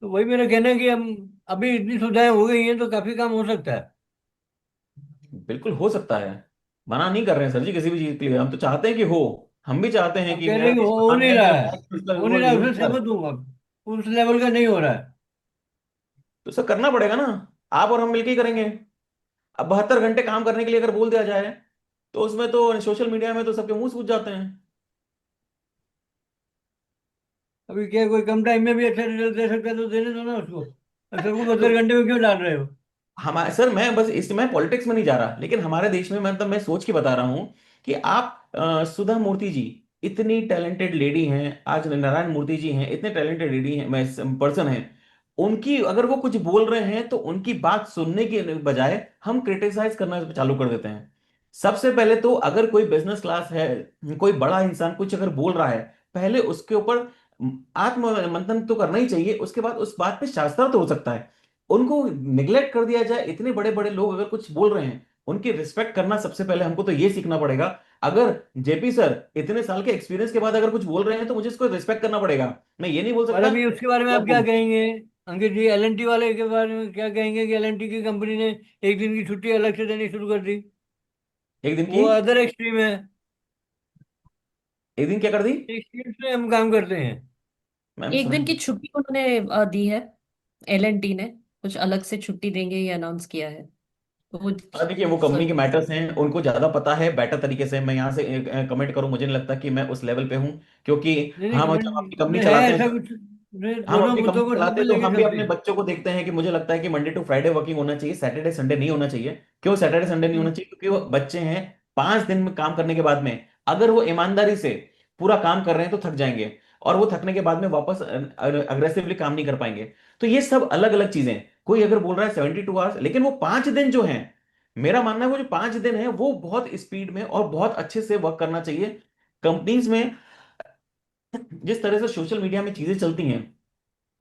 तो वही मेरा कहना है कि हम अभी इतनी सुविधाएं हो गई हैं तो काफी काम हो सकता है। बिल्कुल हो सकता है, मना नहीं कर रहे हैं सर जी किसी भी चीज के लिए, हम तो चाहते हैं कि हो, हम भी चाहते हैं आप कि कह रहे मेरा हैं कि देश हो महान नहीं है, रहा मेरा है। भारत इसका हो नहीं रहा है, उससे यूनिट। सहमत हूँ अब। उस लेवल का नहीं हो रहा है। तो सर करना पड़ेगा ना, आप और हम मिलकर ही करेंगे। अब 72 घंटे काम करने के लिए अगर बोल दिया जाए, तो उसमें तो सोशल मीडिया में तो सबके मुंह सूज जाते हैं। अभी क्या कोई कम टाइम में भी अच्छा रिजल्ट दे सकता है तो देने दो ना उसको। अब सबको तो 72 घंटे में क्यों डाल रहे हो? हमारे सर, मैं बस इस मैं पॉलिटिक्स में नहीं जा रहा, लेकिन हमारे देश में मतलब मैं सोच के बता रहा हूं कि आप सुधा मूर्ति जी इतनी टैलेंटेड लेडी हैं, आज नारायण मूर्ति जी हैं, इतने टैलेंटेड लेडी हैं, मैं पर्सन हैं, उनकी अगर वो कुछ बोल रहे हैं तो उनकी बात सुनने के बजाय हम क्रिटिसाइज करना चालू कर देते हैं। सबसे पहले तो अगर कोई बिजनेस क्लास है, कोई बड़ा इंसान कुछ अगर बोल रहा है, पहले उसके ऊपर आत्म मंथन तो करना ही चाहिए, उसके बाद उस बात पे शास्त्र तो हो सकता है। उनको निग्लेक्ट कर दिया जाए, इतने बड़े बड़े लोग अगर कुछ बोल रहे हैं, उनकी रिस्पेक्ट करना सबसे पहले हमको तो ये सीखना पड़ेगा। अगर जेपी सर इतने साल के एक्सपीरियंस के बाद अगर कुछ बोल रहे हैं तो मुझे इसको रिस्पेक्ट करना पड़ेगा, मैं ये नहीं बोल और सकता अभी उसके बारे में कि आप आप क्या बोल। कहेंगे? अंकित जी, एलएनटी वाले के बारे में क्या कहेंगे कि एलएनटी की कंपनी ने एक दिन की छुट्टी अलग से देनी शुरू कर दी? एक दिन की, वो अदर एक्सट्रीम है। एक दिन क्या कर दी? एक shift से हम काम करते हैं। मैम एक समझ। दिन की छुट्टी उन्होंने दी है, एलएनटी ने कुछ अलग से छुट्टी देंगे ये अनाउंस किया है। तो वो हाँ देखिए, वो कंपनी के मैटर्स हैं, उनको ज्यादा पता है बेटर तरीके से। मैं यहाँ से कमेंट करूँ, मुझे नहीं लगता कि मैं उस लेवल पे हूँ, क्योंकि नहीं नहीं, हम कमेंट जब अपनी कंपनी में है चलाते हैं, ऐसा कुछ। हम दोनों अपनी मुद्दों कंपनी को साथ चलाते में हैं तो लेके हम भी चलते अपने हैं। बच्चों को देखते हैं कि मुझे लगता है कि मंडे टू फ्राइडे वर्किंग होना चाहिए, सैटरडे संडे नहीं होना चाहिए। क्यों सैटरडे संडे नहीं होना हम्म। चाहिए? क्योंकि वो बच्चे हैं, 5 दिन में काम करने के बाद में अगर वो ईमानदारी से पूरा काम कर रहे हैं तो थक जाएंगे, और वो थकने के बाद में वापस अग्रेसिवली काम नहीं कर पाएंगे। तो ये सब अलग अलग चीजें, कोई अगर बोल रहा है 72 आवर्स, लेकिन वो 5 दिन जो है, मेरा मानना है वो जो 5 दिन है वो बहुत स्पीड में और बहुत अच्छे से वर्क करना चाहिए कंपनीज में। जिस तरह से सोशल मीडिया में चीजें चलती हैं,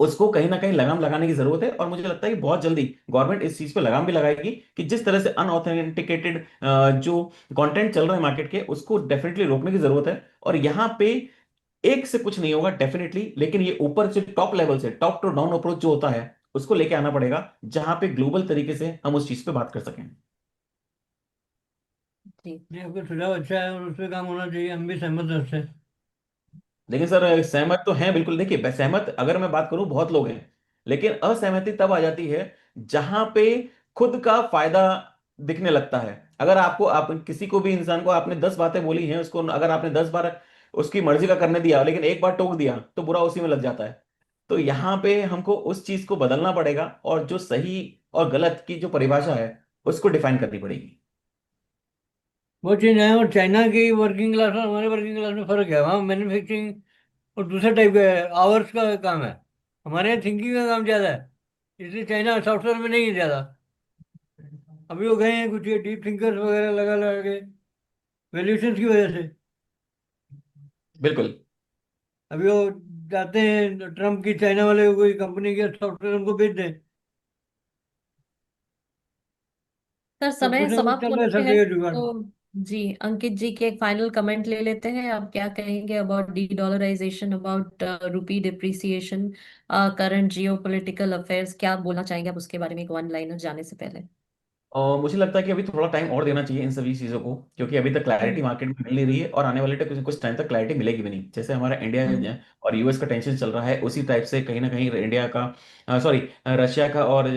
उसको कहीं ना कहीं लगाम लगाने की जरूरत है। और मुझे लगता है कि बहुत जल्दी गवर्नमेंट इस चीज पे लगाम भी लगाएगी कि जिस तरह से अनऑथेंटिकेटेड जो कंटेंट चल रहा है मार्केट के, उसको डेफिनेटली रोकने की जरूरत है। और यहाँ पे एक से कुछ नहीं होगा डेफिनेटली, लेकिन ये ऊपर से टॉप लेवल से टॉप टू डाउन अप्रोच जो होता है, उसको लेके आना पड़ेगा, जहां पे ग्लोबल तरीके से हम उस चीज पे बात कर सकें। जी। ये आपका सुझाव अच्छा है और उस पर काम होना चाहिए, हम भी सहमत हैं उससे। लेकिन सर सहमत तो हैं बिल्कुल। देखिए सहमत अगर मैं बात करूं बहुत लोग हैं, लेकिन असहमति तब आ जाती है जहां पे खुद का फायदा दिखने लगता है। अगर आपको, आप किसी को भी इंसान को आपने 10 बातें बोली हैं, उसको अगर आपने 10 बार उसकी मर्जी का करने दिया, लेकिन एक बार टोक दिया, तो बुरा उसी में लग जाता है। तो यहाँ पे हमको उस चीज को बदलना पड़ेगा, और जो सही और गलत की जो परिभाषा है, उसको डिफाइन करनी पड़ेगी। वो चीज़ है, और चाइना की वर्किंग क्लास और हमारे वर्किंग क्लास में फ़र्क है। वहाँ मैन्युफैक्चरिंग और दूसरे टाइप का है, आवर्स का काम है। हमारे यहाँ थिंकिंग का काम ज़्यादा है, इसलिए चाइना सॉफ्टवेयर में नहीं है ज़्यादा। अभी वो गए हैं कुछ ये डीप थिंकर्स वगैरह लगा लगा के, वैल्यूएशन की वजह से। बिल्कुल। अभी वो चाहते हैं ट्रम्प की चाइना वाले को कोई कंपनी के सॉफ्टवेयर उनको बेच दें। सर तो समय कुछ ना कुछ समाप्त चल रहा होने है पे सब है जगह जुगाड़। तो जी, अंकित जी के एक फाइनल कमेंट ले लेते हैं। आप क्या कहेंगे about de-dollarisation, about rupee depreciation, current geopolitical affairs? क्या बोलना चाहेंगे आप उसके बारे में, एक वन लाइनर जाने से पहले? और मुझे लगता है कि अभी थोड़ा टाइम और देना चाहिए इन सभी चीज़ों को, क्योंकि अभी तक क्लैरिटी हम्म। मार्केट में मिल नहीं रही है, और आने वाले कुछ कुछ टाइम तक क्लैरिटी मिलेगी भी नहीं। जैसे हमारा हम्म। इंडिया और यूएस का टेंशन चल रहा है, उसी टाइप से कहीं ना कहीं इंडिया का, सॉरी, रशिया का और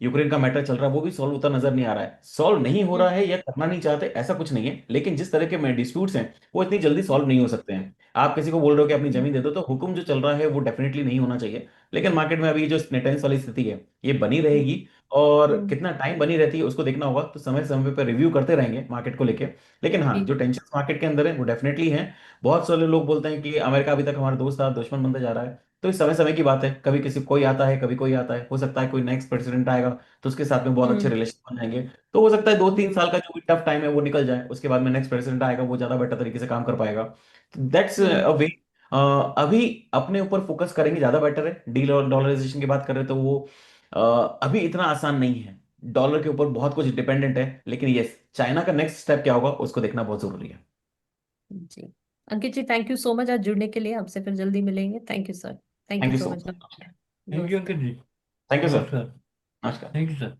यूक्रेन का मैटर चल रहा है, वो भी सॉल्व होता नजर नहीं आ रहा है। सॉल्व नहीं हो रहा हम्म। है या करना नहीं चाहते, ऐसा कुछ नहीं है, लेकिन जिस तरह के डिस्प्यूट्स हैं, वो इतनी जल्दी सॉल्व नहीं हो सकते हैं। आप किसी को बोल रहे हो कि अपनी हम्म। जमीन दे दो, तो हुक्म जो चल रहा है वो डेफिनेटली नहीं होना चाहिए। लेकिन मार्केट में अभी जो टेंस वाली स्थिति है, ये बनी रहेगी। और हम्म। कितना टाइम बनी रहती है उसको देखना होगा, तो समय समय पर रिव्यू करते रहेंगे मार्केट को लेके। लेकिन हाँ, जी। जो टेंशन मार्केट के अंदर है वो डेफिनेटली है। बहुत सारे लोग बोलते हैं कि अमेरिका अभी तक हमारा दोस्त था, दुश्मन बनता जा रहा है। तो इस समय समय की बात है, कभी किसी कोई आता है, कभी कोई आता है। हो सकता है कोई नेक्स्ट प्रेसिडेंट आएगा, तो उसके साथ में बहुत अच्छे हम्म। रिलेशन बन जाएंगे। तो हो सकता है दो तीन हम्म। साल का जो भी टफ टाइम है वो निकल जाए, उसके बाद में नेक्स्ट प्रेसिडेंट आएगा, वो ज्यादा बेटर तरीके से काम कर पाएगा। That's hmm. A way. अभी अपने ऊपर फोकस करेंगे ज्यादा बेटर है। डॉलराइजेशन की बात कर रहे हैं तो वो अ, अभी इतना आसान नहीं है। डॉलर के ऊपर बहुत कुछ डिपेंडेंट है, लेकिन यस, चाइना का नेक्स्ट स्टेप क्या होगा उसको देखना बहुत जरूरी है। जी। Ankit ji, thank you so much आज जुड़ने के लिए। आपसे फिर जल्दी मिलेंगे। Thank you sir. Thank thank you you so so much. Much. Thank you नमस्ते। Ankit ji. Thank you sir. नमस्कार। नमस्कार। Thank you sir.